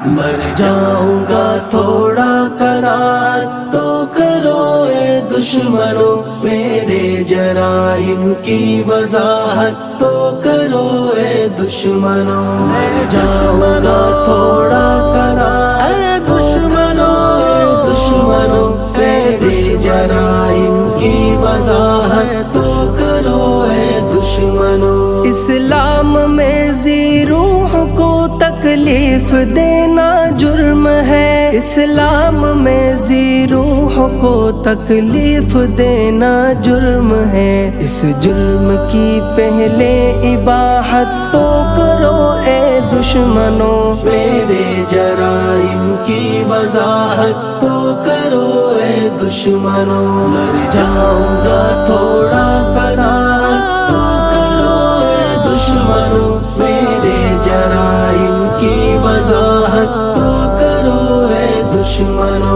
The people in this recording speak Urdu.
مر جاؤں گا تھوڑا قناعت تو کرو اے دشمنوں، میرے جرائم کی وضاحت تو کرو اے دشمنوں۔ مر جاؤں گا تھوڑا قناعت تو کرو اے دشمنوں، میرے جرائم کی وضاحت تو کرو اے دشمنوں۔ اسلام میں ذی روح کو تکلیف دینا جرم ہے، اسلام میں ذی روح کو تکلیف دینا جرم ہے، اس جرم کی پہلے اباحت تو کرو اے دشمنوں، میرے جرائم کی وضاحت تو کرو اے دشمنوں۔ مر جاؤں گا تھوڑا قناعت تو کرو اے دشمنوں، میرے جرائم کی وضاحت تو کرو اے دشمنوں۔